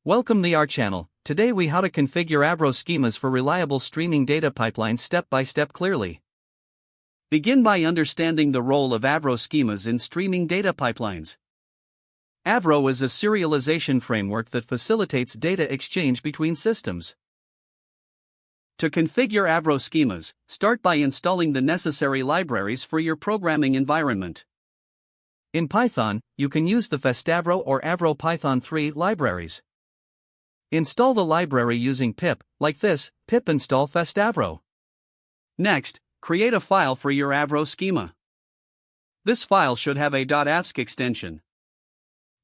Welcome to our channel. Today we how to configure Avro schemas for reliable streaming data pipelines step by step clearly. Begin by understanding the role of Avro schemas in streaming data pipelines. Avro is a serialization framework that facilitates data exchange between systems. To configure Avro schemas, start by installing the necessary libraries for your programming environment. In Python, you can use the FastAvro or Avro Python 3 libraries. Install the library using pip, like this, pip install FastAvro. Next, create a file for your Avro schema. This file should have a .avsc extension.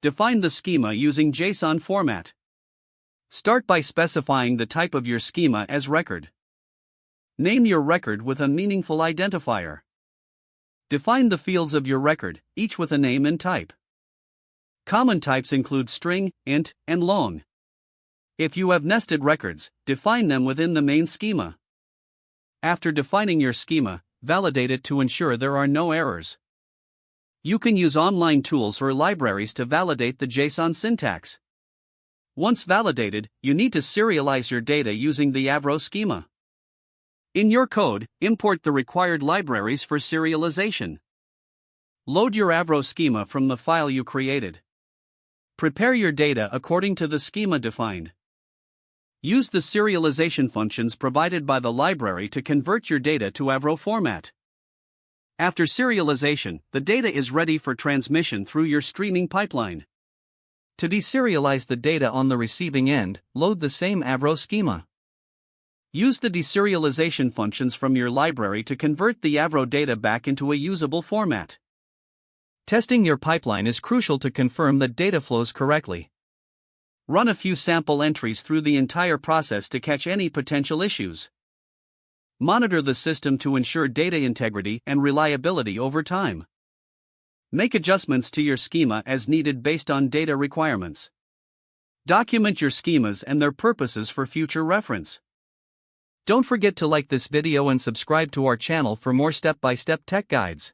Define the schema using JSON format. Start by specifying the type of your schema as record. Name your record with a meaningful identifier. Define the fields of your record, each with a name and type. Common types include string, int, and long. If you have nested records, define them within the main schema. After defining your schema, validate it to ensure there are no errors. You can use online tools or libraries to validate the JSON syntax. Once validated, you need to serialize your data using the Avro schema. In your code, import the required libraries for serialization. Load your Avro schema from the file you created. Prepare your data according to the schema defined. Use the serialization functions provided by the library to convert your data to Avro format. After serialization, the data is ready for transmission through your streaming pipeline. To deserialize the data on the receiving end, load the same Avro schema. Use the deserialization functions from your library to convert the Avro data back into a usable format. Testing your pipeline is crucial to confirm that data flows correctly. Run a few sample entries through the entire process to catch any potential issues. Monitor the system to ensure data integrity and reliability over time. Make adjustments to your schema as needed based on data requirements. Document your schemas and their purposes for future reference. Don't forget to like this video and subscribe to our channel for more step-by-step tech guides.